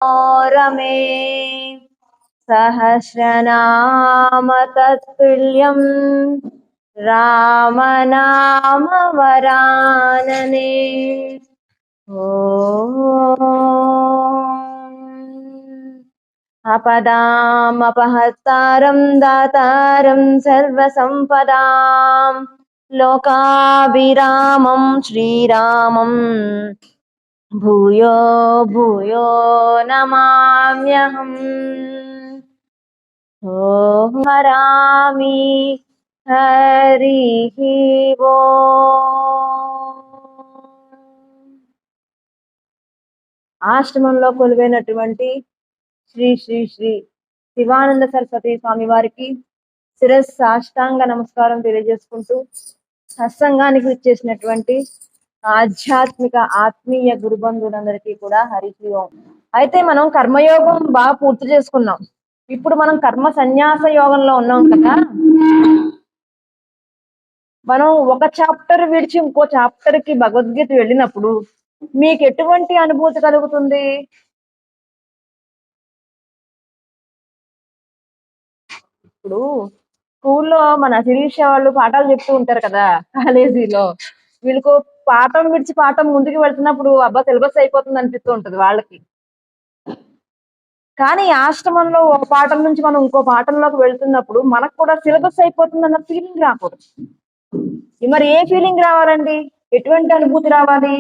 रमे सहस्रनाम तत्तुल्यं रामनाम वरानने। अपदामपहर्तारं दातारं सर्वसम्पदां लोकाभिरामं श्रीरामं भूयो भूयो नमाम्यहम्। हरामि हरिः ఓం। ఆశ్రమంలో కొలువైనటువంటి శ్రీ శ్రీ శ్రీ శివానంద సరస్వతి స్వామి వారికి శిరస్సు సాష్టాంగ నమస్కారం తెలియజేసుకుంటూ సత్సంగానికి వచ్చేసినటువంటి ఆధ్యాత్మిక ఆత్మీయ గురుబంధువులందరికీ కూడా హరి ఓం। అయితే మనం కర్మయోగం బాగా పూర్తి చేసుకున్నాం. ఇప్పుడు మనం కర్మ సన్యాస యోగంలో ఉన్నాం కదా. మనం ఒక చాప్టర్ విడిచి ఇంకో చాప్టర్ కి భగవద్గీత వెళ్ళినప్పుడు మీకు ఎటువంటి అనుభూతి కలుగుతుంది? ఇప్పుడు స్కూల్లో మన శిరీష వాళ్ళు పాఠాలు చెప్తూ ఉంటారు కదా కాలేజీలో. వీళ్ళకు పాఠం విడిచి పాఠం ముందుకు వెళ్తున్నప్పుడు అబ్బా సిలబస్ అయిపోతుంది అనిపిస్తూ ఉంటది వాళ్ళకి. కానీ ఆశ్రమంలో ఒక పాఠం నుంచి మనం ఇంకో పాఠంలోకి వెళ్తున్నప్పుడు మనకు కూడా సిలబస్ అయిపోతుంది అన్న ఫీలింగ్ రాకూడదు. మరి ఏ ఫీలింగ్ రావాలండి? ఎటువంటి అనుభూతి రావాలి?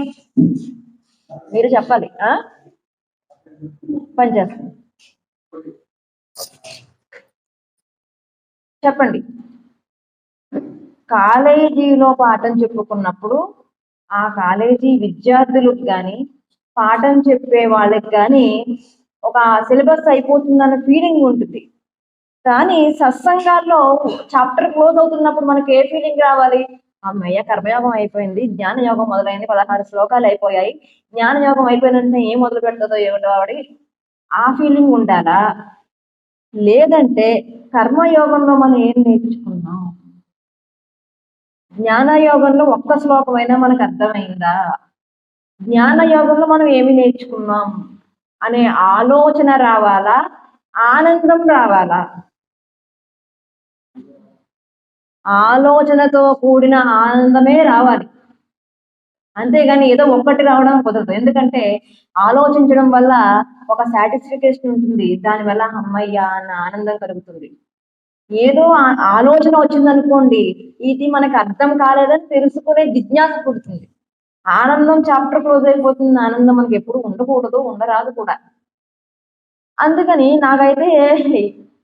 మీరు చెప్పాలి. పని చేస్తాను, చెప్పండి. కాలేజీలో పాఠం చెప్పుకున్నప్పుడు ఆ కాలేజీ విద్యార్థులకు కానీ పాఠం చెప్పే వాళ్ళకి కానీ ఒక సిలబస్ అయిపోతుందన్న ఫీలింగ్ ఉంటుంది. కానీ సత్సంగాల్లో చాప్టర్ క్లోజ్ అవుతున్నప్పుడు మనకి ఏ ఫీలింగ్ రావాలి? అమ్మయ్య కర్మయోగం అయిపోయింది, జ్ఞానయోగం మొదలైంది, 16 శ్లోకాలు అయిపోయాయి, జ్ఞానయోగం అయిపోయినంటే ఏం మొదలు పెడుతుందో ఏమిటో వాడి ఆ ఫీలింగ్ ఉండాలా? లేదంటే కర్మయోగంలో మనం ఏం నేర్చుకున్నాం, జ్ఞానయోగంలో ఒక్క శ్లోకమైనా మనకు అర్థమైందా, జ్ఞానయోగంలో మనం ఏమి నేర్చుకున్నాం అనే ఆలోచన రావాలా? ఆనందం రావాలా? ఆలోచనతో కూడిన ఆనందమే రావాలి, అంతేగాని ఏదో ఒక్కటి రావడం కుదరదు. ఎందుకంటే ఆలోచించడం వల్ల ఒక సాటిస్ఫికేషన్ ఉంటుంది, దానివల్ల అమ్మయ్య అన్న ఆనందం కలుగుతుంది. ఏదో ఆలోచన వచ్చిందనుకోండి, ఇది మనకు అర్థం కాలేదని తెలుసుకునే జిజ్ఞాస పుడుతుంది. ఆనందం చాప్టర్ క్లోజ్ అయిపోతుంది, ఆనందం మనకి ఎప్పుడు ఉండకూడదు, ఉండరాదు కూడా. అందుకని నాకైతే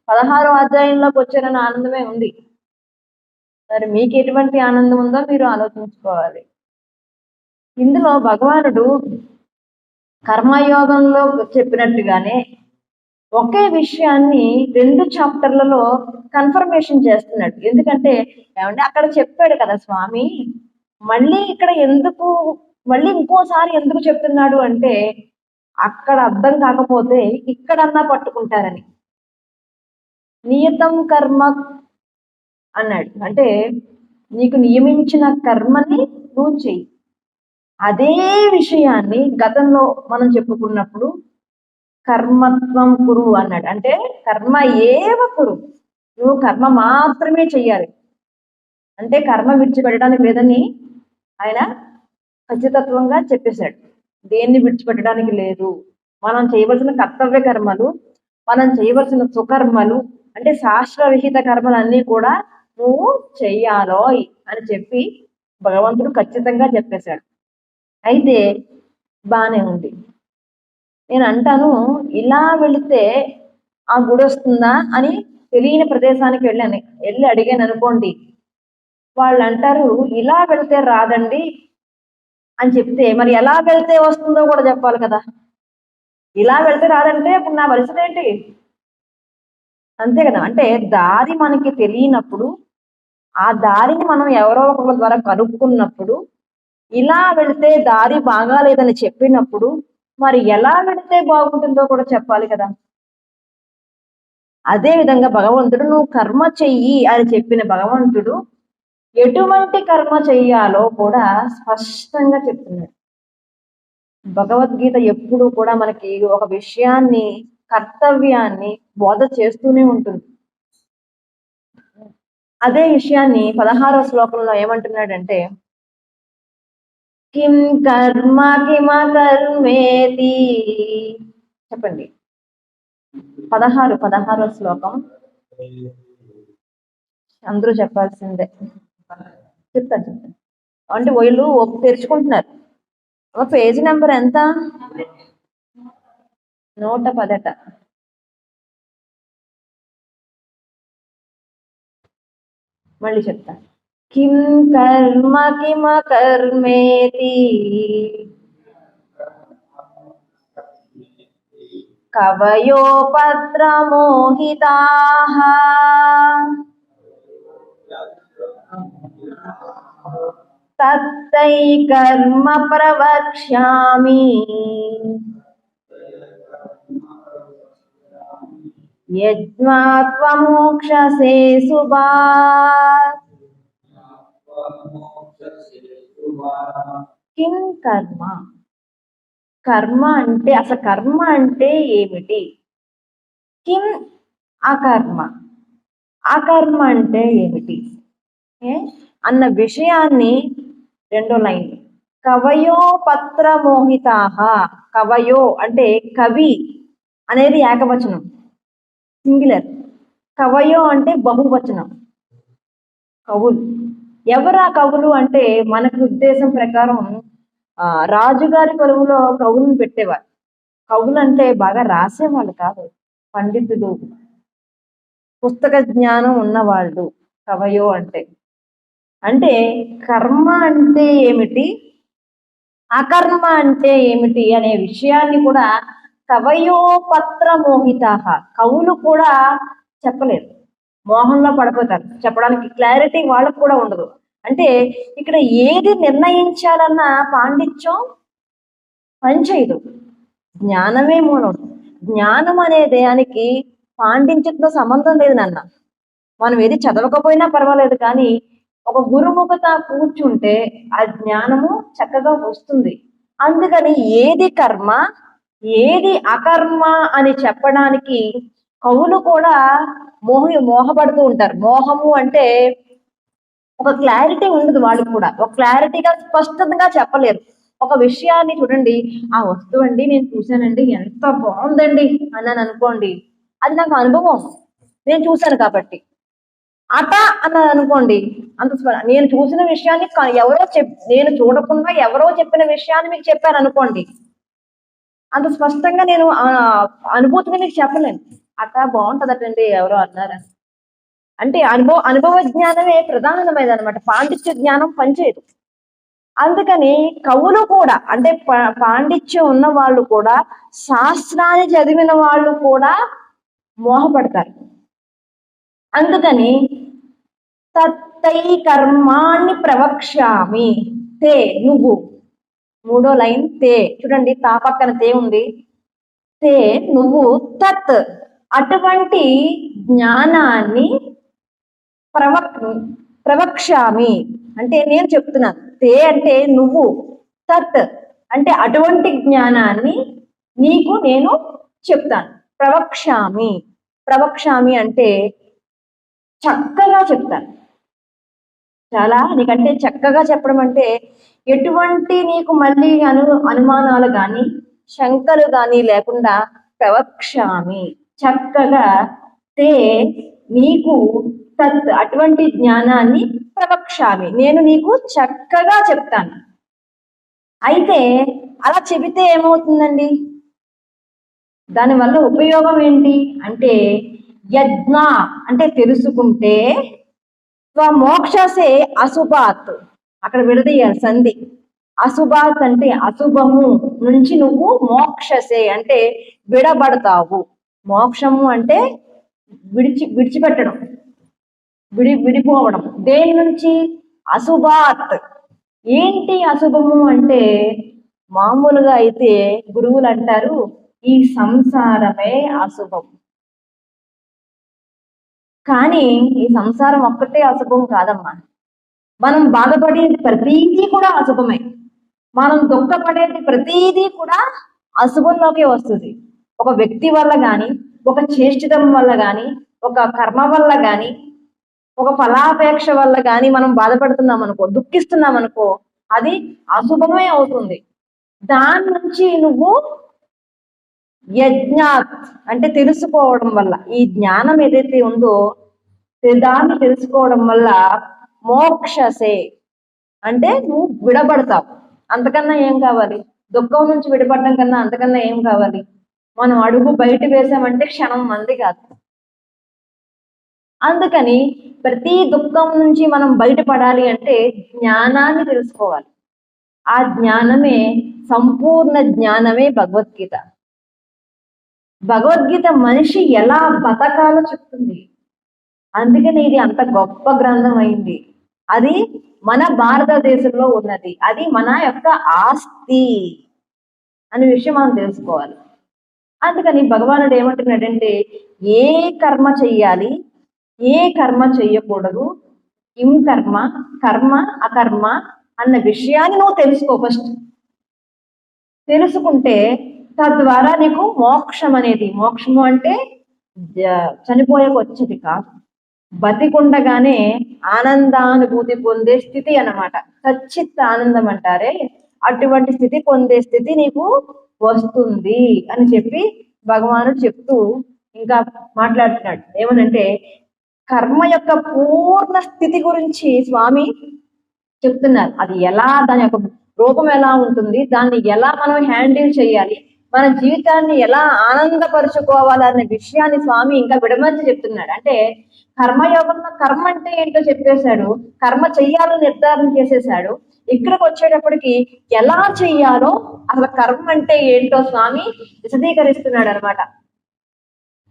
16వ అధ్యాయంలోకి వచ్చారన్న ఆనందమే ఉంది. మరి మీకు ఎటువంటి ఆనందం ఉందో మీరు ఆలోచించుకోవాలి. ఇందులో భగవానుడు కర్మయోగంలో చెప్పినట్టుగానే ఒకే విషయాన్ని 2 చాప్టర్లలో కన్ఫర్మేషన్ చేస్తున్నాడు. ఎందుకంటే ఏమంటే అక్కడ చెప్పాడు కదా స్వామి, మళ్ళీ ఇక్కడ ఎందుకు, మళ్ళీ ఇంకోసారి ఎందుకు చెప్తున్నాడు అంటే అక్కడ అర్థం కాకపోతే ఇక్కడన్నా పట్టుకుంటారని. నియతం కర్మ అన్నాడు, అంటే నీకు నియమించిన కర్మని నువ్వు చెయ్యి. అదే విషయాన్ని గతంలో మనం చెప్పుకున్నప్పుడు కర్మత్వం కురు అన్నాడు, అంటే కర్మ ఏవ కురు, నువ్వు కర్మ మాత్రమే చెయ్యాలి. అంటే కర్మ విడిచిపెట్టడానికి లేదని ఆయన ఖచ్చితత్వంగా చెప్పేశాడు. దేన్ని విడిచిపెట్టడానికి లేదు. మనం చేయవలసిన కర్తవ్య కర్మలు, మనం చేయవలసిన సుకర్మలు, అంటే శాస్త్రవిహిత కర్మలన్నీ కూడా నువ్వు చెయ్యాలో అని చెప్పి భగవంతుడు ఖచ్చితంగా చెప్పేశాడు. అయితే బానే ఉంది. నేను అంటాను, ఇలా వెళితే ఆ గుడి వస్తుందా అని తెలియని ప్రదేశానికి వెళ్ళి అడిగాను అనుకోండి, వాళ్ళు అంటారు ఇలా వెళితే రాదండి అని చెప్తే మరి ఎలా వెళ్తే వస్తుందో కూడా చెప్పాలి కదా. ఇలా వెళ్తే రాదంటే ఇప్పుడు నా పరిస్థితి ఏంటి? అంతే కదా. అంటే దారి మనకి తెలియనప్పుడు, ఆ దారిని మనం ఎవరో ఒకరి ద్వారా కనుక్కున్నప్పుడు, ఇలా వెళితే దారి బాగాలేదని చెప్పినప్పుడు మరి ఎలా వెళితే బాగుంటుందో కూడా చెప్పాలి కదా. అదే విధంగా భగవంతుడు నువ్వు కర్మ చెయ్యి అని చెప్పిన భగవంతుడు ఎటువంటి కర్మ చెయ్యాలో కూడా స్పష్టంగా చెప్తున్నాడు. భగవద్గీత ఎప్పుడు కూడా మనకి ఒక విషయాన్ని, కర్తవ్యాన్ని బోధ చేస్తూనే ఉంటుంది. అదే విషయాన్ని 16వ శ్లోకంలో ఏమంటున్నాడంటే, కిం కర్మ కిమకర్మేతి. చెప్పండి. 16వ శ్లోకం అందరూ చెప్పాల్సిందే. చెప్తాను. అంటే వీళ్ళు తెరుచుకుంటున్నారు. పేజీ నెంబర్ ఎంత? 110. మళ్ళీ చెప్తా. కిం కర్మ కిమకర్మేతి కవయోపత్రమోహితాః తత్తై కర్మ ప్రవక్ష్యామి యజ్ఞాత్వా మోక్షసే శుభాత్. కిం కర్మ. కర్మ అంటే అసలు కర్మ అంటే ఏమిటి? కిం అకర్మ. అకర్మ అంటే ఏమిటి అన్న విషయాన్ని రెండో లైన్. కవయో పత్ర మోహితాహ. కవయో అంటే కవి అనేది ఏకవచనం, సింగులర్. కవయో అంటే బహువచనం, కవులు. ఎవరా కవులు అంటే మనకు ఉద్దేశం ప్రకారం రాజుగారి కొలువులో కవులను పెట్టేవారు. కవులు అంటే బాగా రాసేవాళ్ళు కాదు, పండితులు, పుస్తక జ్ఞానం ఉన్నవాళ్ళు కవయో అంటే. అంటే కర్మ అంటే ఏమిటి, అకర్మ అంటే ఏమిటి అనే విషయాన్ని కూడా కవయోపత్ర మోహితాహ. కవులు కూడా చెప్పలేరు, మోహంలో పడిపోతారు. చెప్పడానికి క్లారిటీ వాళ్ళకు కూడా ఉండదు. అంటే ఇక్కడ ఏది నిర్ణయించాలన్న పాండిత్యం పనిచేయదు, జ్ఞానమే మూలం. జ్ఞానం అనే దానికి పాండిత్యంతో సంబంధం లేదు నాన్న. మనం ఏది చదవకపోయినా పర్వాలేదు, కానీ ఒక గురుముఖత కూర్చుంటే ఆ జ్ఞానము చక్కగా వస్తుంది. అందుకని ఏది కర్మ ఏది అకర్మ అని చెప్పడానికి కవులు కూడా మోహపడుతూ ఉంటారు. మోహము అంటే ఒక క్లారిటీ ఉండదు వాళ్ళకి కూడా, ఒక క్లారిటీగా స్పష్టంగా చెప్పలేరు. ఒక విషయాన్ని చూడండి, ఆ వస్తువు అండి నేను చూశానండి, ఎంత బాగుందండి అన్నాను అనుకోండి, అది నాకు అనుభవం, నేను చూశాను కాబట్టి. అట అన్నది అనుకోండి, అంత నేను చూసిన విషయాన్ని నేను చూడకుండా ఎవరో చెప్పిన విషయాన్ని మీకు చెప్పాను అనుకోండి, అంత స్పష్టంగా నేను అనుభూతిని మీకు చెప్పలేను. అట బాగుంటదటండి ఎవరో అన్నారా అంటే అనుభవ జ్ఞానమే ప్రధానమైనది అనమాట. పాండిత్య జ్ఞానం పనిచేయదు. అందుకని కవులు కూడా అంటే పాండిత్యం ఉన్న వాళ్ళు కూడా, శాస్త్రాన్ని చదివిన వాళ్ళు కూడా మోహపడతారు. అందుకని తత్తై కర్మాన్ని ప్రవక్ష్యామి. తే నువ్వు, మూడో లైన్ తే చూడండి, తా పక్కన తే ఉంది. తే నువ్వు, తత్ అటువంటి జ్ఞానాన్ని ప్రవక్ష్యామి అంటే నేను చెప్తున్నాను. తే అంటే నువ్వు, తత్ అంటే అటువంటి జ్ఞానాన్ని నీకు నేను చెప్తాను. ప్రవక్ష్యామి. ప్రవక్ష్యామి అంటే చక్కగా చెప్తాను. చాలా నీకంటే చక్కగా చెప్పడం అంటే ఎటువంటి నీకు మళ్ళీ అనుమానాలు కానీ శంకలు కానీ లేకుండా ప్రవక్ష్యామి, చక్కగా. తే నీకు, తత్ అటువంటి జ్ఞానాన్ని ప్రవక్ష్యామి నేను నీకు చక్కగా చెప్తాను. అయితే అలా చెబితే ఏమవుతుందండి, దానివల్ల ఉపయోగం ఏంటి అంటే యజ్ఞ అంటే తెలుసుకుంటే, మోక్షసే అశుభాత్, అక్కడ విడదీయాలి సంధి. అశుభాత్ అంటే అశుభము నుంచి నువ్వు మోక్షసే అంటే విడబడతావు. మోక్షము అంటే విడిచిపెట్టడం, విడిపోవడం. దేని నుంచి? అశుభాత్. ఏంటి అశుభము అంటే మామూలుగా అయితే గురువులు అంటారు ఈ సంసారమే అశుభం. కానీ ఈ సంసారం ఒక్కటే అశుభం కాదమ్మా. మనం బాధపడేది ప్రతిదీ కూడా అశుభమే. మనం దుఃఖపడేది ప్రతిదీ కూడా అశుభంలోకి వస్తుంది. ఒక వ్యక్తి వల్ల కానీ, ఒక చేష్టితం వల్ల కానీ, ఒక కర్మ వల్ల కానీ, ఒక ఫలాపేక్ష వల్ల కానీ మనం బాధపడుతున్నాం అనుకో, దుఃఖిస్తున్నాం అనుకో, అది అశుభమే అవుతుంది. దాని నుంచి నువ్వు యజ్ఞాత్ అంటే తెలుసుకోవడం వల్ల, ఈ జ్ఞానం ఏదైతే ఉందో దాన్ని తెలుసుకోవడం వల్ల మోక్షసే అంటే నువ్వు విడబడతావు. అంతకన్నా ఏం కావాలి? దుఃఖం నుంచి విడబడడం కన్నా అంతకన్నా ఏం కావాలి? మనం అడుగు బయట వేసామంటే క్షణం మంది కాదు. అందుకని ప్రతి దుఃఖం నుంచి మనం బయటపడాలి అంటే జ్ఞానాన్ని తెలుసుకోవాలి. ఆ జ్ఞానమే, సంపూర్ణ జ్ఞానమే భగవద్గీత. భగవద్గీత మనిషి ఎలా బతకాలో చెప్తుంది. అందుకని ఇది అంత గొప్ప గ్రంథం అయింది. అది మన భారతదేశంలో ఉన్నది, అది మన యొక్క ఆస్తి అనే విషయం మనం తెలుసుకోవాలి. అందుకని భగవానుడు ఏమంటున్నాడంటే, ఏ కర్మ చెయ్యాలి, ఏ కర్మ చెయ్యకూడదు, కిం కర్మ, కర్మ అకర్మ అన్న విషయాన్ని నువ్వు తెలుసుకో. ఫస్ట్ తెలుసుకుంటే తద్వారా నీకు మోక్షం అనేది, మోక్షము అంటే చనిపోయాక వచ్చేది కాదు, బతికుండగానే ఆనందానుభూతి పొందే స్థితి అన్నమాట. సచ్చిత్ ఆనందం అంటారే, అటువంటి స్థితి పొందే స్థితి నీకు వస్తుంది అని చెప్పి భగవానుడు చెప్తూ ఇంకా మాట్లాడుతున్నాడు. ఏమనంటే కర్మ యొక్క పూర్ణ స్థితి గురించి స్వామి చెప్తున్నారు. అది ఎలా, దాని యొక్క రూపం ఎలా ఉంటుంది, దాన్ని ఎలా మనం హ్యాండిల్ చేయాలి, మన జీవితాన్ని ఎలా ఆనందపరుచుకోవాలి అనే విషయాన్ని స్వామి ఇంకా విడమర్చి చెప్తున్నాడు. అంటే కర్మయోగంలో కర్మ అంటే ఏంటో చెప్పేశాడు, కర్మ చెయ్యాలని నిర్ధారణ చేసేశాడు. ఇక్కడికి వచ్చేటప్పటికి ఎలా చెయ్యాలో, అసలు కర్మ అంటే ఏంటో స్వామి విశదీకరిస్తున్నాడు అనమాట.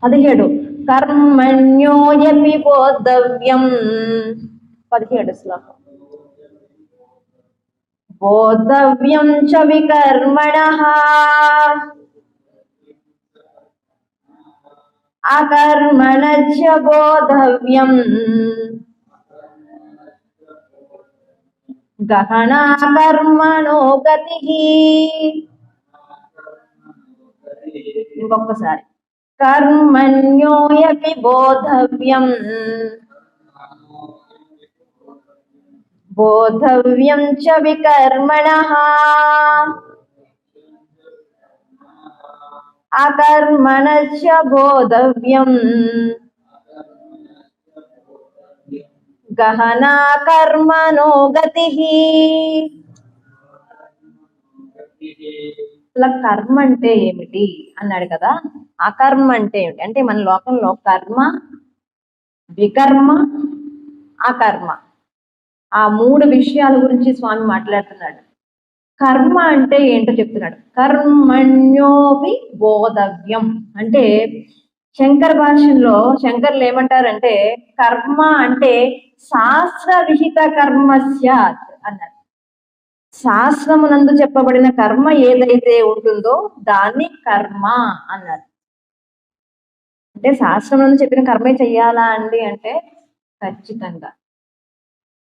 17 కర్మణ్యోయపి బోద్ధవ్యం, 17 శ్లోకం. బోద్ధవ్యం చ వికర్మణః అకర్మణశ్చ బోద్ధవ్యం గహనా కర్మణో గతిః. ఇంకొకసారి కర్మణ్యోయపి బోద్ధవ్యం, బోద్ధవ్యం చ వికర్మణః అకర్మణశ్చ బోద్ధవ్యం గహనా కర్మణో గతిః. అసలు కర్మ అంటే ఏమిటి అన్నాడు కదా. అకర్మ అంటే ఏమిటి అంటే మన లోకంలో కర్మ, వికర్మ, అకర్మ, ఆ 3 విషయాల గురించి స్వామి మాట్లాడుతున్నాడు. కర్మ అంటే ఏంటో చెప్తున్నాడు. కర్మణ్యోపి బోధవ్యం అంటే శంకర భాష్యంలో శంకర్లు ఏమంటారంటే కర్మ అంటే శాస్త్ర విహిత కర్మస్య అన్నారు. శాస్త్రమునందు చెప్పబడిన కర్మ ఏదైతే ఉంటుందో దాన్ని కర్మ అన్నారు. అంటే శాస్త్రమునందు చెప్పిన కర్మే చెయ్యాలా అండి అంటే ఖచ్చితంగా.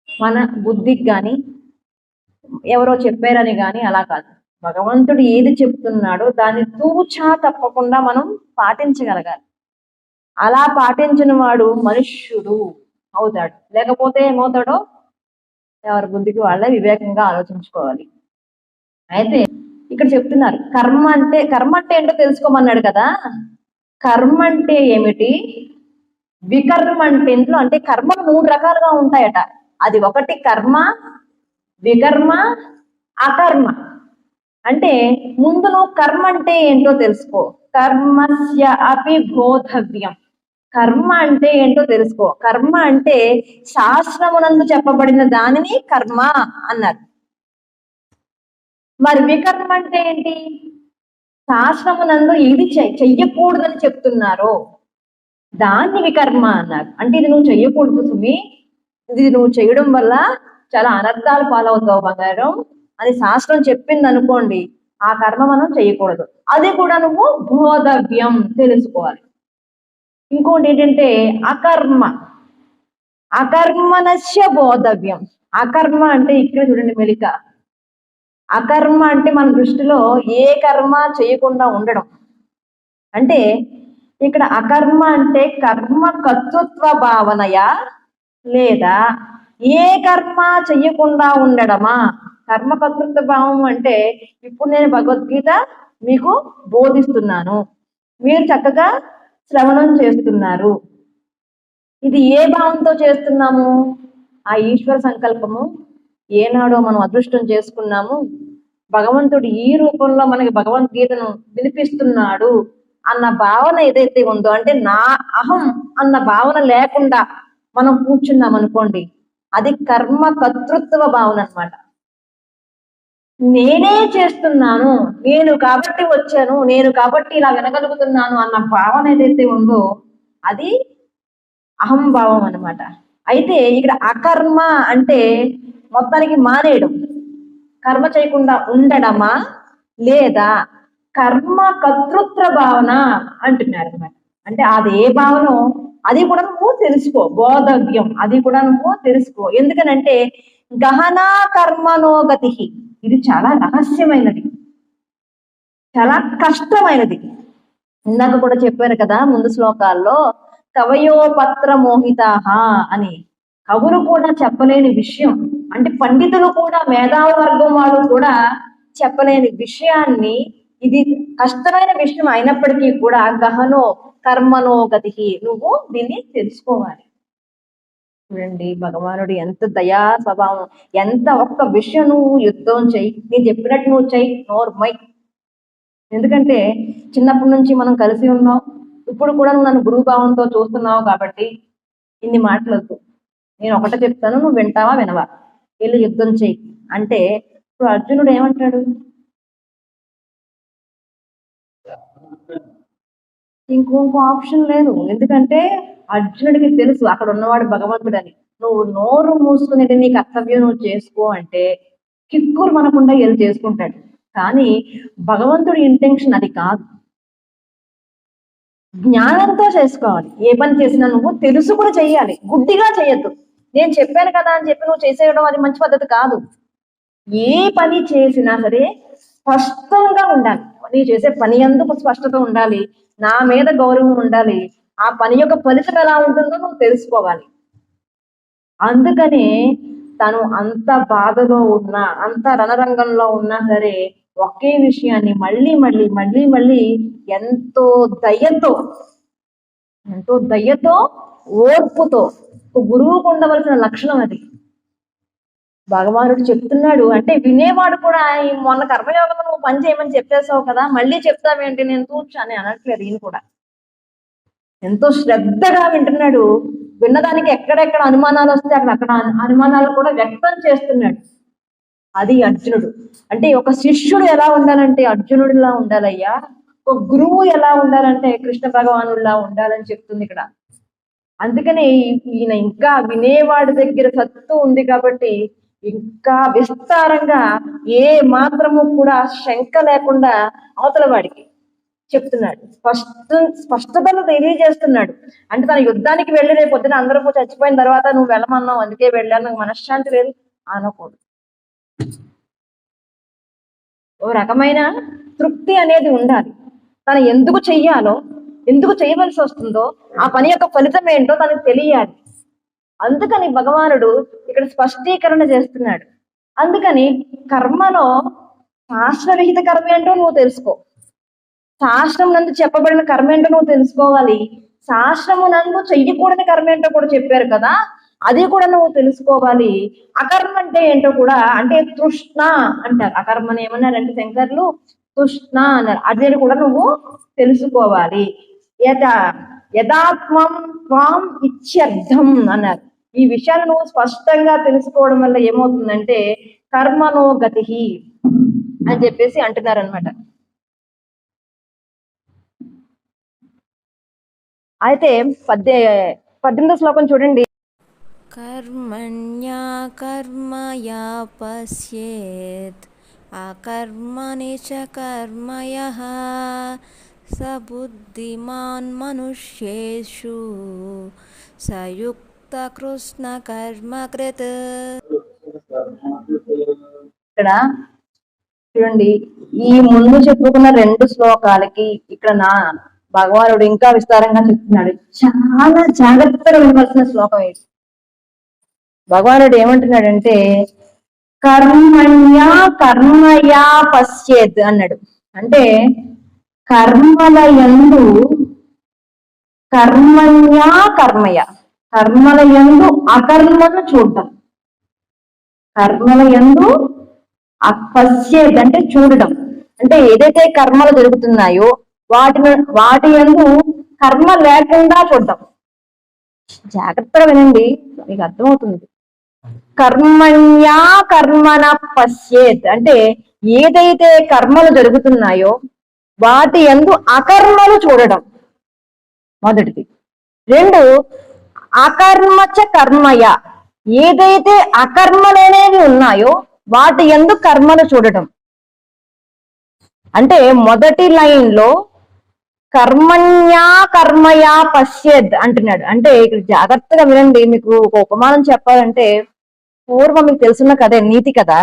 మన బుద్ధికి కానీ ఎవరో చెప్పారని కానీ అలా కాదు. భగవంతుడు ఏది చెప్తున్నాడో దాన్ని తూచా తప్పకుండా మనం పాటించగలగాలి. అలా పాటించిన వాడు మనుష్యుడు అవుతాడు. లేకపోతే ఏమవుతాడో ఎవరి బుద్ధికి వాళ్ళే వివేకంగా ఆలోచించుకోవాలి. అయితే ఇక్కడ చెప్తున్నారు కర్మ అంటే ఏంటో తెలుసుకోమన్నాడు కదా. కర్మ అంటే ఏమిటి, వికర్మ అంటే ఏంటో, అంటే కర్మలు 3 రకాలుగా ఉంటాయట. అది ఒకటి కర్మ, వికర్మ, అకర్మ. అంటే ముందు నువ్వు కర్మ అంటే ఏంటో తెలుసుకో. కర్మస్య అపి బోధవ్యం, కర్మ అంటే ఏంటో తెలుసుకో. కర్మ అంటే శాస్త్రమునందు చెప్పబడిన దానిని కర్మ అన్నారు. మరి వికర్మ అంటే ఏంటి? శాస్త్రమునందు ఇది చెయ్యకూడదని చెప్తున్నారో దాన్ని వికర్మ అన్నారు. అంటే ఇది నువ్వు చెయ్యకూడదు సుమి, ఇది నువ్వు చేయడం వల్ల చాలా అనర్థాలు పాలవుతావు బంగారం అని శాస్త్రం చెప్పింది అనుకోండి, ఆ కర్మ మనం చేయకూడదు. అది కూడా నువ్వు బోధవ్యం తెలుసుకోవాలి. ఇంకోటి ఏంటంటే అకర్మ, అకర్మనస్య బోధవ్యం. అకర్మ అంటే ఇక్కడ చూడండి మెలిక, అకర్మ అంటే మన దృష్టిలో ఏ కర్మ చేయకుండా ఉండడం. అంటే ఇక్కడ అకర్మ అంటే కర్మ కర్తృత్వ భావనయా లేదా ఏ కర్మ చెయ్యకుండా ఉండడమా? కర్మ కర్తృత్వ భావం అంటే ఇప్పుడు నేను భగవద్గీత మీకు బోధిస్తున్నాను, మీరు చక్కగా శ్రవణం చేస్తున్నారు. ఇది ఏ భావంతో చేస్తున్నాము? ఆ ఈశ్వర సంకల్పము ఏనాడో మనం అదృష్టం చేసుకున్నాము, భగవంతుడు ఈ రూపంలో మనకి భగవద్గీతను వినిపిస్తున్నాడు అన్న భావన ఏదైతే ఉందో, అంటే నా అహం అన్న భావన లేకుండా మనం కూర్చున్నాం అనుకోండి, అది కర్మ కర్తృత్వ భావన అన్నమాట. నేనే చేస్తున్నాను, నేను కాబట్టి వచ్చాను, నేను కాబట్టి ఇలా వినగలుగుతున్నాను అన్న భావన ఏదైతే ఉందో అది అహంభావం అన్నమాట. అయితే ఇక్కడ అకర్మ అంటే మొత్తానికి మానేయడం, కర్మ చేయకుండా ఉండడమా లేదా కర్మ కర్తృత్వ భావన అంటున్నారు అన్నమాట. అంటే అది ఏ భావనో అది కూడా నువ్వు తెలుసుకో, బోధవ్యం, అది కూడా నువ్వు తెలుసుకో. ఎందుకనంటే గహనా కర్మనో గతి, ఇది చాలా రహస్యమైనది, చాలా కష్టమైనది. ఇందాక కూడా చెప్పారు కదా ముందు శ్లోకాల్లో, కవయో పత్ర మోహితాహ అని. కవులు కూడా చెప్పలేని విషయం, అంటే పండితులు కూడా, మేధావ వర్గం వాళ్ళు కూడా చెప్పలేని విషయాన్ని, ఇది కష్టమైన విషయం అయినప్పటికీ కూడా గహనో కర్మనో గతి, నువ్వు దీన్ని తెలుసుకోవాలి. చూడండి భగవానుడు ఎంత దయా స్వభావం, ఎంత ఒక్క విషయం నువ్వు యుద్ధం చెయ్యి, నేను చెప్పినట్టు నువ్వు చెయ్యి, నోర్మై. ఎందుకంటే చిన్నప్పటి నుంచి మనం కలిసి ఉన్నాం, ఇప్పుడు కూడా నువ్వు నన్ను గురుభావంతో చూస్తున్నావు కాబట్టి ఇన్ని మాటలొద్దు, నేను ఒకటే చెప్తాను, నువ్వు వింటావా వినవా, వెళ్ళి యుద్ధం చెయ్యి అంటే ఇప్పుడు అర్జునుడు ఏమంటాడు? ఇంకొక ఆప్షన్ లేదు. ఎందుకంటే అర్జునుడికి తెలుసు అక్కడ ఉన్నవాడు భగవంతుడని. నువ్వు నోరు మూసుకుని నీ కర్తవ్యం నువ్వు చేసుకో అంటే కిక్కురు మనకుండా వెళ్ళి చేసుకుంటాడు. కానీ భగవంతుడి ఇంటెన్షన్ అది కాదు, జ్ఞానంతో చేసుకోవాలి. ఏ పని చేసినా నువ్వు తెలుసు కూడా చెయ్యాలి, గుడ్డిగా చేయొద్దు. నేను చెప్పాను కదా అని చెప్పి నువ్వు చేసేయడం అది మంచి పద్ధతి కాదు. ఏ పని చేసినా సరే స్పష్టంగా ఉండాలి, నీ చేసే పని ఎందుకు స్పష్టత ఉండాలి, నా మీద గౌరవం ఉండాలి, ఆ పని యొక్క ఫలితం ఎలా ఉంటుందో నువ్వు తెలుసుకోవాలి. అందుకనే తను అంత బాధలో ఉన్నా, అంత రణరంగంలో ఉన్నా సరే ఒకే విషయాన్ని మళ్ళీ మళ్ళీ మళ్ళీ మళ్ళీ ఎంతో దయతో, ఎంతో దయతో, ఓర్పుతో, గురువుకు ఉండవలసిన లక్షణం అది. భగవానుడు చెప్తున్నాడు అంటే వినేవాడు కూడా, మొన్న కర్మయోగంలో నువ్వు పని చేయమని చెప్పేసావు కదా, మళ్ళీ చెప్తావేంటి, నేను కూర్చొని అనట్లేదు. ఈయన కూడా ఎంతో శ్రద్ధగా వింటున్నాడు, విన్నదానికి ఎక్కడెక్కడ అనుమానాలు వస్తే అక్కడ అనుమానాలు కూడా వ్యక్తం చేస్తున్నాడు. అది అర్జునుడు అంటే. ఒక శిష్యుడు ఎలా ఉండాలంటే అర్జునుడిలా ఉండాలయ్యా, ఒక గురువు ఎలా ఉండాలంటే కృష్ణ భగవానుడిలా ఉండాలని చెప్తుంది ఇక్కడ. అందుకనే ఈయన ఇంకా వినేవాడి దగ్గర సత్తు ఉంది కాబట్టి ఇంకా విస్తారంగా ఏ మాత్రము కూడా శంక లేకుండా అవతల వాడికి చెప్తున్నాడు, స్పష్టతను తెలియజేస్తున్నాడు. అంటే తన యుద్ధానికి వెళ్ళి రేపు పొద్దున అందరూ చచ్చిపోయిన తర్వాత నువ్వు వెళ్ళమన్నావు అందుకే వెళ్ళాను, నాకు మనశ్శాంతి లేదు అనకూడదు. ఓ రకమైన తృప్తి అనేది ఉండాలి. తను ఎందుకు చెయ్యాలో, ఎందుకు చేయవలసి వస్తుందో, ఆ పని యొక్క ఫలితం ఏంటో తనకు తెలియాలి. అందుకని భగవానుడు ఇక్కడ స్పష్టీకరణ చేస్తున్నాడు. అందుకని కర్మలో శాస్త్రవిహిత కర్మ ఏంటో నువ్వు తెలుసుకో, శాస్త్రం నందు చెప్పబడిన కర్మ ఏంటో నువ్వు తెలుసుకోవాలి, శాస్త్రము నందు చెయ్యకూడని కర్మ ఏంటో కూడా చెప్పారు కదా, అది కూడా నువ్వు తెలుసుకోవాలి. అకర్మ అంటే ఏంటో కూడా, అంటే తృష్ణ అంటారు. అకర్మని ఏమన్నారంటే శంకర్లు తృష్ణ అన్నారు, అది కూడా నువ్వు తెలుసుకోవాలి. యథాత్మం త్వాం ఇత్యర్థం అన్నారు. ఈ విషయాన్ని నువ్వు స్పష్టంగా తెలుసుకోవడం వల్ల ఏమవుతుందంటే కర్మనో గతి అని చెప్పేసి అంటున్నారు అనమాట. అయితే 18వ శ్లోకం చూడండి. కర్మణ్యా కర్మయా పశ్యేత్ అకర్మణి చ కర్మయః స బుద్ధిమాన్ మనుష్యేషు సయుక్త కృష్ణ కర్మకృత్. ఇక్కడ చూడండి, ఈ ముందు చెప్పుకున్న 2 శ్లోకాలకి ఇక్కడ భగవానుడు ఇంకా విస్తారంగా చెప్తున్నాడు. చాలా జాగ్రత్తగా వినవలసిన శ్లోకం ఇది. భగవానుడు ఏమంటున్నాడంటే కర్మణ్యా కర్మయా పశ్చేత్ అన్నాడు. అంటే కర్మల యందు కర్మణ్యా కర్మయ, కర్మల యందు అకర్మను చూడటం. కర్మల యందు పశ్చేత్ అంటే చూడటం. అంటే ఏదైతే కర్మలు జరుగుతున్నాయో వాటి యందు కర్మ లేకుండా చూడటం. జాగ్రత్తగా వినండి, మీకు అర్థమవుతుంది. కర్మణ్యా కర్మణ పశ్చేత్ అంటే ఏదైతే కర్మలు జరుగుతున్నాయో వాటి యందు అకర్మలు చూడడం మొదటిది. 2 అకర్మచ కర్మయ, ఏదైతే అకర్మలనేవి ఉన్నాయో వాటి యందు కర్మలు చూడటం. అంటే మొదటి లైన్ లో కర్మణ్యా కర్మయా పశ్చేద్ అంటున్నాడు. అంటే ఇక్కడ జాగ్రత్తగా వినండి, మీకు ఒక ఉపమానం చెప్పాలంటే పూర్వం మీకు తెలుసున్న కథే, నీతి కదా.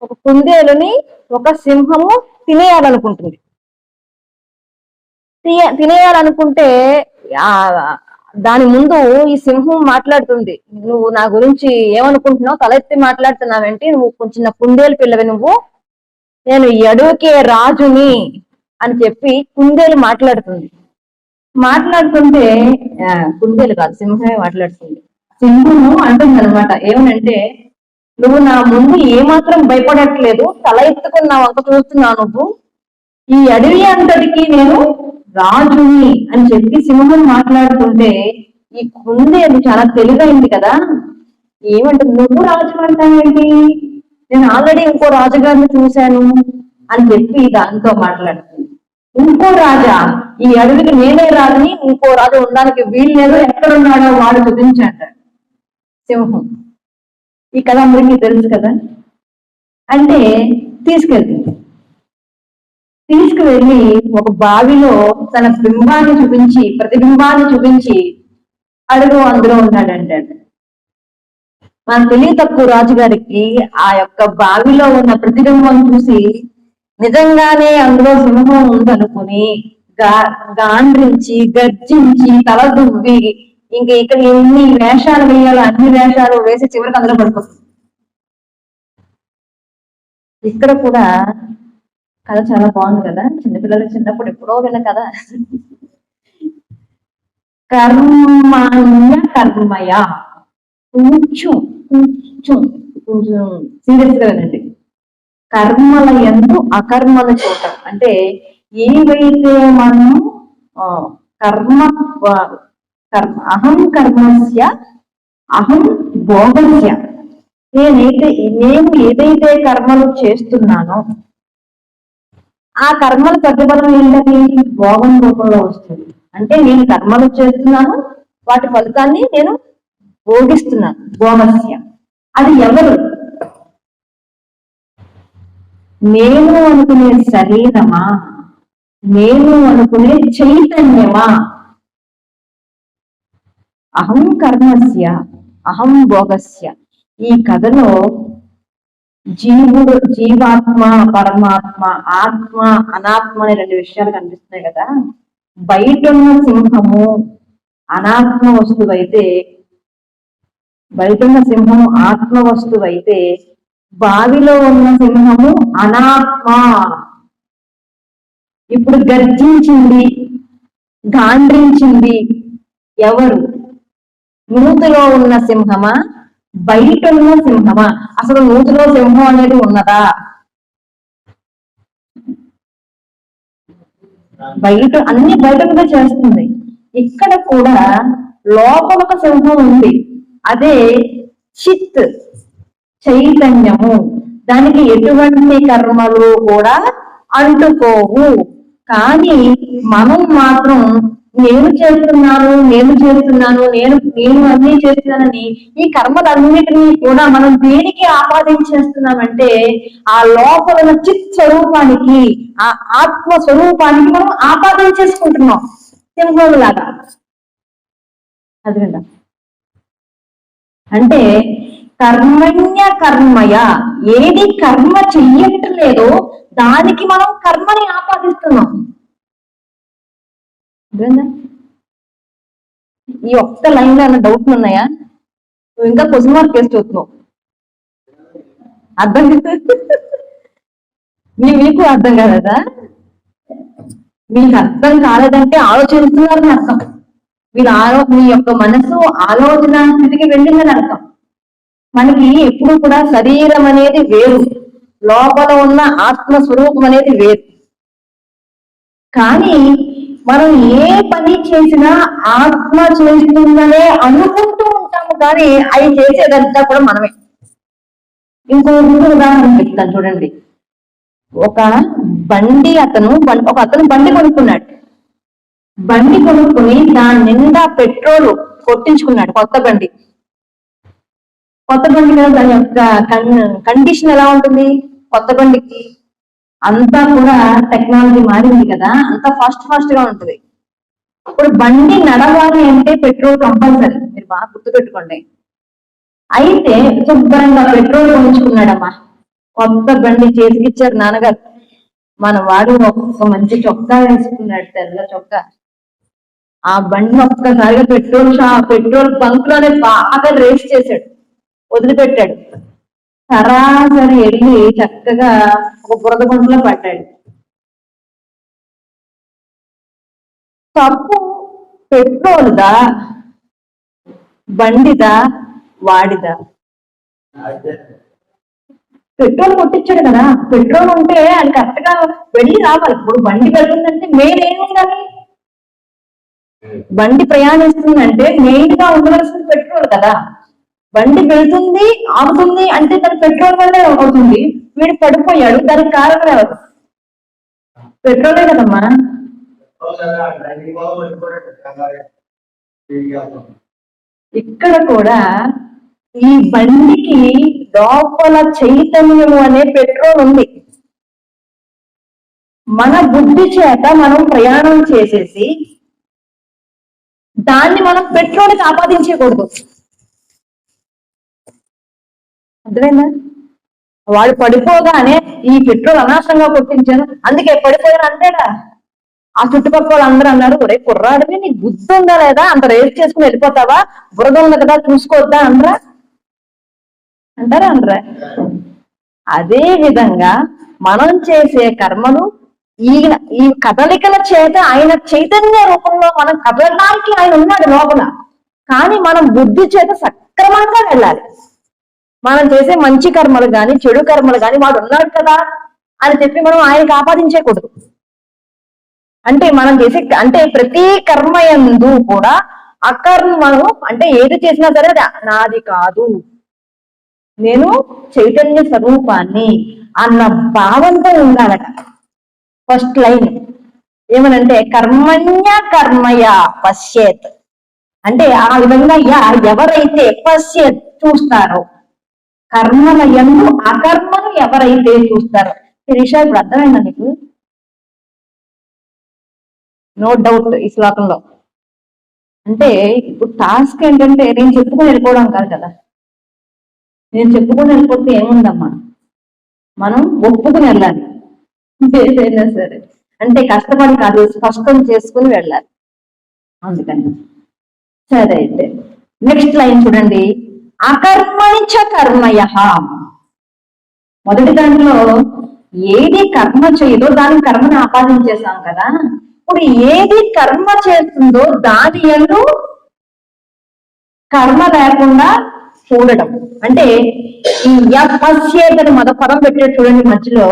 ఒక కుందేలుని ఒక సింహము తినేయాలనుకుంటుంది. తినేయాలనుకుంటే దాని ముందు ఈ సింహం మాట్లాడుతుంది, నువ్వు నా గురించి ఏమనుకుంటున్నావు, తలెత్తి మాట్లాడుతున్నావేంటి, నువ్వు కొంచెం కుందేలు పిల్లవి, నువ్వు నేను అడవికే రాజుని అని చెప్పి కుందేలు మాట్లాడుతుంది. మాట్లాడుతుంటే కుందేలు కాదు, సింహమే మాట్లాడుతుంది. సింహము అంటుంది అనమాట, ఏమనంటే నువ్వు నా ముందు ఏమాత్రం భయపడట్లేదు, తల ఎత్తుకుని నా వంక చూస్తున్నావు, నువ్వు ఈ అడవి అంతటికి నేను రాజుని అని చెప్పి సింహం మాట్లాడుతుంటే ఈ కుందేలు చాలా తెలివైంది కదా, ఏమంటుంది, నువ్వు రాజు అంటావేంటి, నేను ఆల్రెడీ ఇంకో రాజుగారిని చూశాను అని చెప్పి దాంతో మాట్లాడుతుంది. ఇంకో రాజా, ఈ అడవికి నేనే రాజుని, ఇంకో రాజు ఉండడానికి వీల్లేదు, ఎక్కడున్నాడో వాడు చూపించాడు సింహం. ఈ కథ అందరికీ తెలుసు కదా. అంటే తీసుకువెళ్ళి ఒక బావిలో తన బింబాన్ని చూపించి, ప్రతిబింబాన్ని చూపించి అడుగు అందులో ఉన్నాడంటాడు. మన తెలివి తక్కువ రాజుగారికి ఆ యొక్క బావిలో ఉన్న ప్రతిబింబం చూసి నిజంగానే అందులో సింహం ఉందనుకుని గాండ్రించి గర్జించి తల దువ్వి ఇంకా ఇక్కడ ఎన్ని వేషాలు వేయాలో అన్ని వేషాలు వేసి చివరికి అందులో పడిపోతుంది. ఇక్కడ కూడా కథ చాలా బాగుంది కదా, చిన్నపిల్లలకి చిన్నప్పుడు ఎప్పుడో విన్న కదా. కర్మణ్య కర్మయ, కొంచెం సీరియస్ గా వినండి. కర్మల యందు అకర్మల చూడటం అంటే ఏవైతే మనం అహం కర్మస్య అహం భోగస్య, నేను ఏదైతే కర్మలు చేస్తున్నానో ఆ కర్మల ప్రతిఫలం ఏంటని భోగం రూపంలో వస్తుంది. అంటే నేను కర్మలు చేస్తున్నాను, వాటి ఫలితాన్ని నేను భోగిస్తున్నాను, భోగస్య. అది ఎవరు? నేను అనుకునే శరీరమా, నేను అనుకునే చైతన్యమా? అహం కర్మస్య అహం భోగస్య. ఈ కథలో జీవాత్మ పరమాత్మ, ఆత్మ అనాత్మ అనే 2 విషయాలు కనిపిస్తున్నాయి కదా. బయట ఉన్న సింహము అనాత్మ వస్తువు అయితే, బయట ఉన్న సింహము ఆత్మ వస్తువు అయితే బావిలో ఉన్న సింహము అనాత్మ. ఇప్పుడు గర్జించింది, గాండ్రించింది ఎవరు? నూతిలో ఉన్న సింహమా, బయట ఉన్న సింహమా? అసలు నూతిలో సింహం అనేది ఉన్నదా? అన్ని బయట కూడా చేస్తుంది. ఇక్కడ కూడా లోపల ఒక సింహం ఉంది, అదే చిత్, చైతన్యము. దానికి ఎటువంటి కర్మలు కూడా అంటుకోవు. కానీ మనం మాత్రం నేను చేస్తున్నాను నేను అన్ని చేస్తున్నానని ఈ కర్మలన్నిటినీ కూడా మనం దేనికి ఆపాదించేస్తున్నామంటే ఆ లోపల చిత్ స్వరూపానికి, ఆ ఆత్మ స్వరూపానికి మనం ఆపాదించేసుకుంటున్నాం సింహంలాగా. అది కదా. అంటే కర్మణ్య కర్మయ, ఏది కర్మ చెయ్యట్లేదో దానికి మనం కర్మని ఆపాదిస్తున్నాం. అర్థమైందా? ఈ ఒక్క లైన్ లో ఏమైనా డౌట్లు ఉన్నాయా? నువ్వు ఇంకా క్వశ్చన్ మార్క్ వేసి చూస్తున్నావు. అర్థం మీకు అర్థం కాలేదా? మీకు అర్థం కాలేదంటే ఆలోచిస్తున్నారని అర్థం. మీ యొక్క మనసు ఆలోచన స్థితికి వెళ్ళిందని అర్థం. మనకి ఎప్పుడు కూడా శరీరం అనేది వేరు, లోపల ఉన్న ఆత్మ స్వరూపం అనేది వేరు. కానీ మనం ఏ పని చేసినా ఆత్మ చేస్తుందనే అనుకుంటూ ఉంటాము, కానీ అవి చేసేదంతా కూడా మనమే. ఇంకో ఉదాహరణ చెప్తాను చూడండి. ఒక అతను బండి కొనుక్కున్నాడు. బండి కొనుక్కుని దాని నిండా పెట్రోల్ కొట్టించుకున్నాడు. కొత్త బండి మీద దాని యొక్క కండిషన్ ఎలా ఉంటుంది? కొత్త బండికి అంతా కూడా టెక్నాలజీ మారింది కదా, అంతా ఫాస్ట్ గా ఉంటుంది. ఇప్పుడు బండి నడవాలి అంటే పెట్రోల్ కంపల్సరీ, మీరు బాగా గుర్తుపెట్టుకోండి. అయితే శుభ్రంగా పెట్రోల్ కొనుక్కున్నాడమ్మా. కొత్త బండి చేతికిచ్చారు నాన్నగారు. మన వాడు ఒక మంచి చొక్కా వేసుకున్నాడు, తెల్ల చొక్కా. ఆ బండిని ఒక్కసారిగా పెట్రోల్ బంక్ లోనే బాగా రేస్ చేశాడు, వదిలిపెట్టాడు. సరాసరి వెళ్ళి చక్కగా ఒక బురద గుంటలో పడ్డాడు. తప్పు పెట్రోల్దా, బండిదా, వాడిదా? పెట్రోల్ కొట్టించాడు కదా. పెట్రోల్ ఉంటే అది కరెక్ట్ గా వెళ్ళి రావాలి. ఇప్పుడు బండి వెళ్తుందంటే మెయిన్ ఏమి ఉండాలి? బండి ప్రయాణిస్తుందంటే మెయిన్ గా ఉండవలసింది పెట్రోల్ కదా. బండి వెళ్తుంది, ఆగుతుంది అంటే దాని పెట్రోల్ వల్లే అవుతుంది. వీడు పడిపోయాడు, దానికి కారణం ఎవరు? పెట్రోలే కదమ్మా. ఇక్కడ కూడా ఈ బండికి లోపల చైతన్యము అనే పెట్రోల్ ఉంది. మన బుద్ధి చేత మనం ప్రయాణం చేసేసి దాన్ని మనం పెట్రోల్కి ఆపాదించకూడదు. అర్థమైందా? వాడు పడిపోగానే ఈ పెట్రోల్ అనవసరంగా కొట్టించాను అందుకే పడిపోయాను అంతేగా. ఆ చుట్టుపక్కల అందరూ అన్నారు, ఒరే కుర్రాడిని నీకు బుద్ధి ఉందా లేదా, అంత రేస్ చేసుకుని వెళ్ళిపోతావా, బురద ఉంది కదా చూసుకోవద్దా అనరా? అనరా? అదే విధంగా మనం చేసే కర్మలు ఈ కదలికల చేత ఆయన చైతన్య రూపంలో మనం కదలడానికి ఆయన ఉన్నాడు లోపల. కానీ మనం బుద్ధి చేత సక్రమంగా వెళ్ళాలి. మనం చేసే మంచి కర్మలు కానీ చెడు కర్మలు కానీ వాడు ఉన్నాడు కదా అని చెప్పి మనం ఆయనకి ఆపాదించకూడదు. అంటే మనం చేసే ప్రతి కర్మ యందు కూడా అకర్మను అంటే ఏది చేసినా సరే అది నాది కాదు, నేను చైతన్య స్వరూపాన్ని అన్న భావంతో ఉండాలట. ఫస్ట్ లైన్ ఏమనంటే కర్మణ్య కర్మయ పశ్యేత్ అంటే ఆ విధంగా ఎవరైతే పశ్యేత్ చూస్తారో, కర్మల యందు అకర్మను ఎవరైతే చూస్తారో. శిరీష ఇప్పుడు అర్థమైందా నీకు? నో డౌట్ ఈ శ్లోకంలో. అంటే ఇప్పుడు టాస్క్ ఏంటంటే నేను చెప్పుకొని వెళ్ళిపోవడం కాదు కదా. నేను చెప్పుకొని వెళ్ళిపోతే ఏముందమ్మా, మనం ఒప్పుకుని వెళ్ళాలి. ఏదైనా సరే అంటే కష్టపడి కాదు, స్పష్టం చేసుకుని వెళ్ళాలి. అందుకని సరే అయితే నెక్స్ట్ లైన్ చూడండి. అకర్మణిచ కర్మయ. మొదటి దాంట్లో ఏది కర్మ చేయదో దాని కర్మని ఆపాదించేసాం కదా. ఇప్పుడు ఏది కర్మ చేస్తుందో దాని యందు కర్మ లేకుండా చూడటం. అంటే ఈ యపశ్యేతని పదం పెట్టే చూడండి మధ్యలో,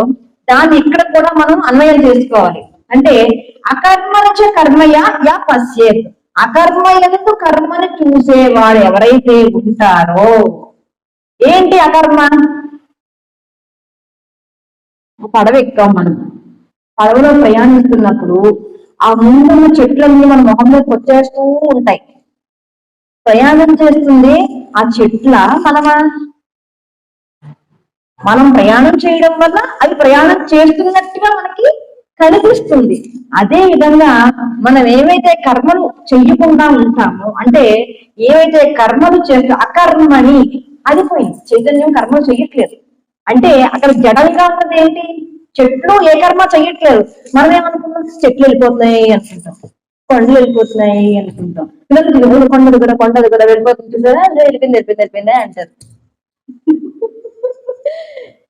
దాన్ని ఇక్కడ కూడా మనం అన్వయం చేసుకోవాలి. అంటే అకర్మనిచ కర్మయ యపశ్యేత్, అకర్మయందు కర్మని చూసేవాడు ఎవరైతే ఉంటారో. ఏంటి అకర్మ? పడవ ఎక్కాం మనం, పడవలో ప్రయాణిస్తున్నప్పుడు ఆ ముందున్న చెట్లన్నీ మన మొహంలోకి వచ్చేస్తూ ఉంటాయి. ప్రయాణం చేస్తుంది ఆ చెట్ల మనమా? మనం ప్రయాణం చేయడం వల్ల అవి ప్రయాణం చేస్తున్నట్టుగా మనకి కనిపిస్తుంది. అదే విధంగా మనం ఏవైతే కర్మలు చెయ్యకుండా ఉంటామో, అంటే ఏవైతే కర్మలు చేస్తూ అకర్మని అది పోయింది, చైతన్యం కర్మలు చెయ్యట్లేదు. అంటే అక్కడ జడంగా ఉన్నది ఏంటి? చెట్లు ఏ కర్మ చెయ్యట్లేదు. మనం ఏమనుకుంటాం? చెట్లు వెళ్ళిపోతున్నాయి అనుకుంటాం, కొండలు వెళ్ళిపోతున్నాయి అనుకుంటాం. పిల్లలు కొండలు కూడా కొండలు కూడా వెళ్ళిపోతుంది చూసారా, వెళ్ళిపోయింది వెళ్ళిపోయింది వెళ్ళిపోయిందా అంటారు.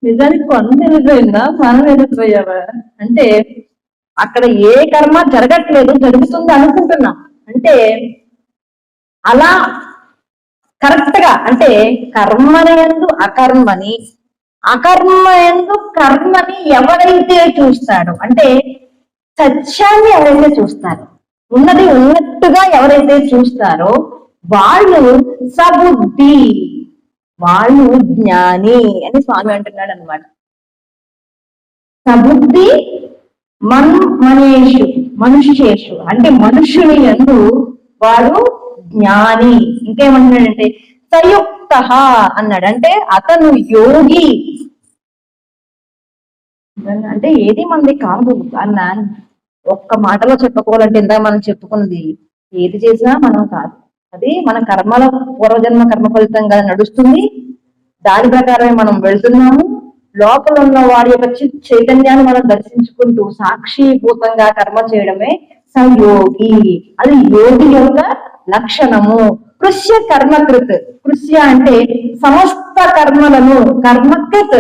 నిజానికి కొండ వెళ్ళిపోయిందా, మనం వెళ్ళిపోయావా అంటే అక్కడ ఏ కర్మ జరగట్లేదు, జరుగుతుంది అనుకుంటున్నాం. అంటే అలా కరెక్ట్ గా, అంటే కర్మయందు అకర్మని, అకర్మయందు కర్మని ఎవరైతే చూస్తాడో, అంటే సత్యాన్ని ఎవరైతే చూస్తారో, ఉన్నది ఉన్నట్టుగా ఎవరైతే చూస్తారో వాళ్ళు సబుద్ధి, వాళ్ళు జ్ఞాని అని స్వామి అంటున్నాడు అనమాట. సబుద్ధి మనీషు మనుష్యేషు, అంటే మనుష్యుని యందు వాడు జ్ఞాని. ఇంకేమంటున్నాడంటే సయుక్త అన్నాడు, అంటే అతను యోగి. అంటే ఏది మనది కాదు అన్న ఒక్క మాటలో చెప్పుకోవాలంటే ఇందాక మనం చెప్పుకున్నది, ఏది చేసినా మనం కాదు, అది మన కర్మల పూర్వజన్మ కర్మ ఫలితంగా నడుస్తుంది. దాని ప్రకారమే మనం వెళ్తున్నాము. లోపల ఉన్న వాడి యొక్క చైతన్యాన్ని మనం దర్శించుకుంటూ సాక్షిభూతంగా కర్మ చేయడమే సంయోగి. అది యోగి యొక్క లక్షణము. కృష్య కర్మకృత్, కృష్య అంటే సమస్త కర్మలను, కర్మకృత్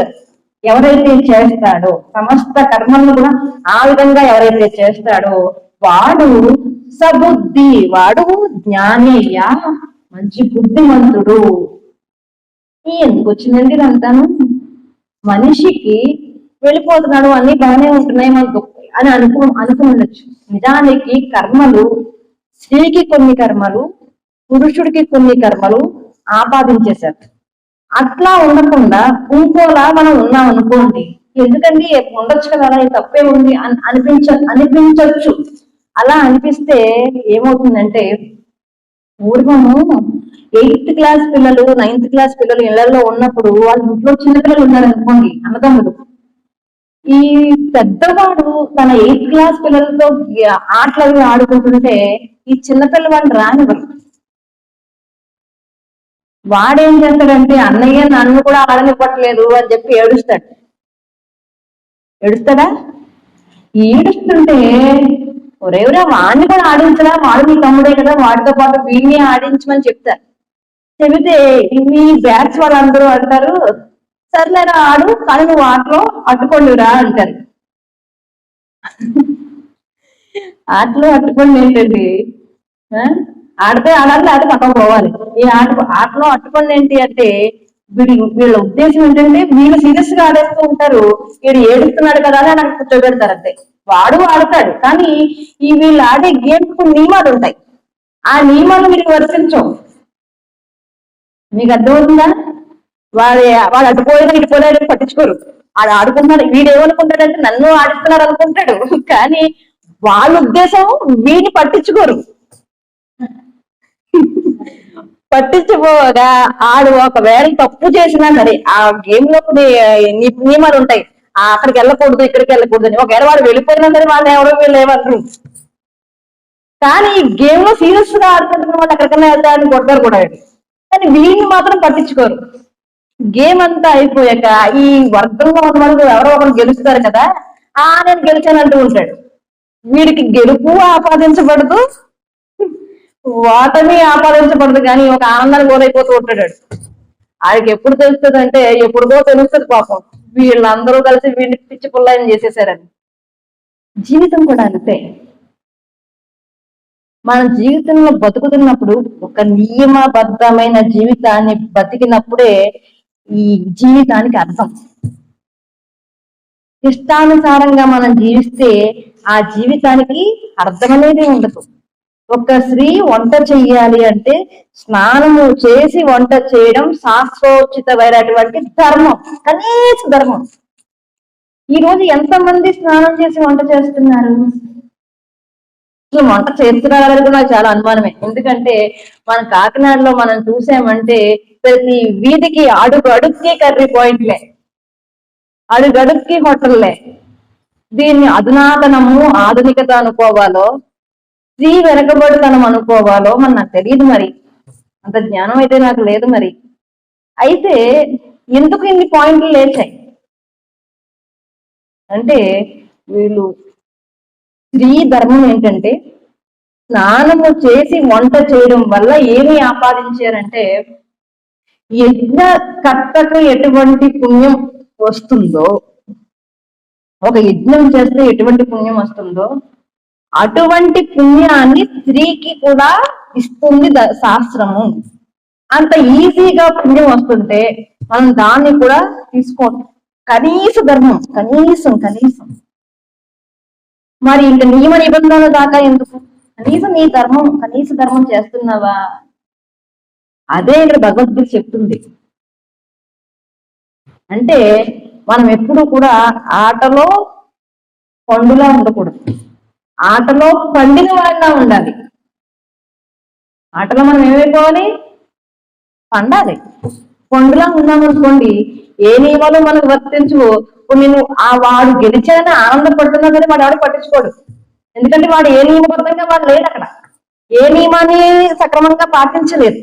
ఎవరైతే చేస్తాడో, సమస్త కర్మలను కూడా ఆ విధంగా ఎవరైతే చేస్తాడో వాడు సబుద్ధి, వాడు జ్ఞానేయ, మంచి బుద్ధిమంతుడు. ఎందుకు వచ్చిందండి ఇదంతాను? మనిషికి వెళ్ళిపోతున్నాడు, అన్ని బాగానే ఉంటున్నాయి మనకు అని అనుకుండొచ్చు. నిజానికి కర్మలు, స్త్రీకి కొన్ని కర్మలు, పురుషుడికి కొన్ని కర్మలు ఆపాదించేశారు. అట్లా ఉండకుండా ఇంకోలా మనం ఉన్నాం అనుకోండి, ఎందుకండి ఉండొచ్చు కదా, ఇది తప్పే ఉంది అని అనిపించవచ్చు. అలా అనిపిస్తే ఏమవుతుందంటే, పూర్వము 8th క్లాస్ పిల్లలు, 9th క్లాస్ పిల్లలు ఇళ్లలో ఉన్నప్పుడు వాళ్ళ ఇంట్లో చిన్నపిల్లలు ఉన్నారు అనుకోండి, అన్నదమ్ములు. ఈ పెద్దవాడు తన 8th క్లాస్ పిల్లలతో ఆటలు ఆడుకుంటుంటే ఈ చిన్నపిల్లవాడిని రానివ్వరు. వాడేం చేస్తాడంటే, అన్నయ్య నన్ను కూడా ఆడనివ్వట్లేదు అని చెప్పి ఏడుస్తాడు. ఏడుస్తాడా? ఏడుస్తుంటే ఒరేవరా వాడిని కూడా ఆడించరా, వాడు మీ తమ్ముడే కదా, వాడితో పాటు వీడిని ఆడించమని చెప్తారు. చెబితే మీ బ్యాచ్ వాళ్ళందరూ అంటారు, సర్లేరా ఆడు, కానీ నువ్వు ఆటలో అడ్డుకోండిరా అంటారు. ఆటలో అడ్డుకోండి ఏంటండి? ఆడితే ఆడాలి, ఆడి పక్కన పోవాలి. ఈ ఆటలో అట్టుకోండి ఏంటి అంటే, వీళ్ళ ఉద్దేశం ఏంటంటే వీళ్ళు సీరియస్ గా ఆడేస్తూ ఉంటారు, వీడు ఏడుస్తున్నాడు కదా అని నాకు కూర్చోబెడతారు అంతే. వాడు ఆడతాడు, కానీ ఈ వీళ్ళు ఆడే గేమ్ కు నియమాలు ఉంటాయి, ఆ నియమాలు వీడికి వర్తించవు. మీకు అర్థమవుతుందా? వాడు అడ్డుపోయినా ఇటుపోయినా పట్టించుకోరు. ఆడు ఆడుకుంటున్నాడు, వీడు ఏమనుకుంటాడంటే నన్ను ఆడిస్తున్నారు అనుకుంటాడు, కానీ వాళ్ళ ఉద్దేశం వీడిని పట్టించుకోరు. పట్టించుకోగా ఆడు ఒకవేళ తప్పు చేసినా సరే, ఆ గేమ్ లో నియమాలు ఉంటాయి, అక్కడికి వెళ్ళకూడదు ఇక్కడికి వెళ్ళకూడదు అని. ఒకవేళ వాడు వెళ్ళిపోయినా సరే వాళ్ళు ఎవరో వీళ్ళు ఏమన్నారు, కానీ ఈ గేమ్ లో సీరియస్ గా ఆడుకుంటున్న వాళ్ళు ఎక్కడికైనా వెళ్తారని కొడతారు కూడా. కానీ వీళ్ళని మాత్రం పట్టించుకోరు. గేమ్ అంతా అయిపోయాక ఈ వర్గంలో ఉన్న వాళ్ళు ఎవరో ఒకరు గెలుస్తారు కదా, నేను గెలిచానంటూ ఉంటాడు. వీడికి గెలుపు ఆపాదించబడదు, వాటమి ఆపాదించబడదు, కానీ ఒక ఆనందాన్ని గోరైపోతూ ఉంటాడు. ఆయనకి ఎప్పుడు తెలుస్తుంది అంటే, ఎప్పుడుదో తెలుస్తుంది పాపం, వీళ్ళందరూ కలిసి వీడిని పిచ్చి పుల్లాయని చేసేసారని. జీవితం కూడా అంతే. మన జీవితంలో బతుకుతున్నప్పుడు ఒక నియమబద్ధమైన జీవితాన్ని బతికినప్పుడే ఈ జీవితానికి అర్థం. ఇష్టానుసారంగా మనం జీవిస్తే ఆ జీవితానికి అర్థం అనేది ఉండదు. ఒక స్త్రీ వంట చెయ్యాలి అంటే స్నానము చేసి వంట చేయడం శాస్త్రోచితమైనటువంటి ధర్మం, కనీస ధర్మం. ఈ రోజు ఎంతమంది స్నానం చేసి వంట చేస్తున్నారు? వంట చేస్తున్నారని నాకు చాలా అనుమానమే. ఎందుకంటే మన కాకినాడలో మనం చూసామంటే ప్రతి వీధికి అడుగు అడుగుకి కర్రీ పాయింట్లే, అడుగు అడుగుకి హోటల్లే. దీన్ని అధునాతనము ఆధునికత అనుకోవాలో, స్త్రీ వెనకబడితనం అనుకోవాలో మరి నాకు తెలియదు. మరి అంత జ్ఞానం అయితే నాకు లేదు. మరి అయితే ఎందుకు ఇన్ని పాయింట్లు లేచాయి అంటే వీళ్ళు స్త్రీ ధర్మం ఏంటంటే స్నానము చేసి వంట చేయడం వల్ల ఏమి ఆపాదించారంటే యజ్ఞకర్తకు ఎటువంటి పుణ్యం వస్తుందో, ఒక యజ్ఞం చేస్తే ఎటువంటి పుణ్యం వస్తుందో అటువంటి పుణ్యాన్ని స్త్రీకి కూడా ఇస్తుంది శాస్త్రము. అంత ఈజీగా పుణ్యం వస్తుంటే మనం దాన్ని కూడా తీసుకోం. కనీస ధర్మం, కనీసం కనీసం మరి ఇంకా నియమ నిబంధనల దాకా ఎందుకు? కనీసం నీ ధర్మం, కనీస ధర్మం చేస్తున్నావా? అదే ఇక్కడ భగవద్గీత చెప్తుంది. అంటే మనం ఎప్పుడు కూడా ఆటలో పండులా ఉండకూడదు, ఆటలో పండిన వాళ్ళ ఉండాలి. ఆటలో మనం ఏమైపోవాలి? పండాలి. పండులా ఉన్నామనుకోండి, ఏ నియమాలు మనకు వర్తించవు. నేను ఆ వాడు గెలిచానని ఆనందపడుతున్నా సరే వాడు ఎవడు పట్టించుకోడు. ఎందుకంటే వాడు ఏ నియమబద్ధంగా వాడు లేడు అక్కడ, ఏ నియమాన్ని సక్రమంగా పాటించలేదు.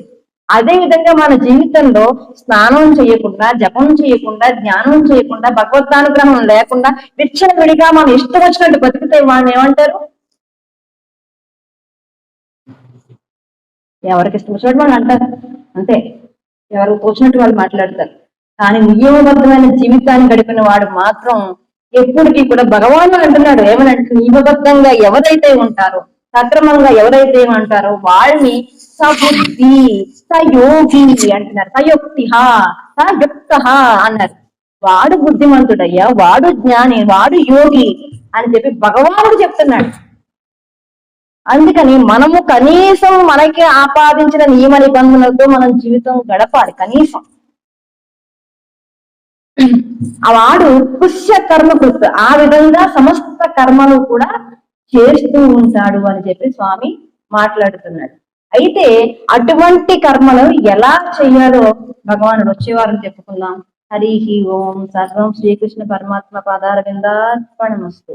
అదే విధంగా మన జీవితంలో స్నానం చేయకుండా, జపం చేయకుండా, జ్ఞానం చేయకుండా, భగవద్ధానుగ్రహం లేకుండా విడిగా మనం ఇష్టం వచ్చినట్టు బతికితే వాళ్ళని ఏమంటారు? ఎవరికి ఇష్టం వచ్చినట్టు వాళ్ళు అంటారు, అంతే. ఎవరికి తోచినట్టు వాళ్ళు మాట్లాడతారు. కానీ నియమబద్ధమైన జీవితాన్ని గడిపిన వాడు మాత్రం ఎప్పటికీ కూడా భగవాను అంటున్నాడు ఏమనంటే, నియమబద్ధంగా ఎవరైతే ఉంటారో, సక్రమంగా ఎవరైతే ఉంటారో వాళ్ళని సబుద్ధి సయోగి అంటున్నారు. సయోక్తి సయుక్త అన్నారు. వాడు బుద్ధిమంతుడయ్యా, వాడు జ్ఞాని, వాడు యోగి అని చెప్పి భగవానుడు చెప్తున్నాడు. అందుకని మనము కనీసం మనకి ఆపాదించిన నియమ నిబంధనలతో మనం జీవితం గడపాలి. కనీసం వాడు పుష్య కర్మకృత్, ఆ విధంగా సమస్త కర్మలు కూడా చేస్తూ ఉంటాడు అని చెప్పి స్వామి మాట్లాడుతున్నాడు. అయితే అటువంటి కర్మలు ఎలా చేయాలో భగవానుడు వచ్చేవారని చెప్పుకుందాం. హరి ఓం. సర్వం శ్రీకృష్ణ పరమాత్మ పాదారవిందార్పణమస్తు.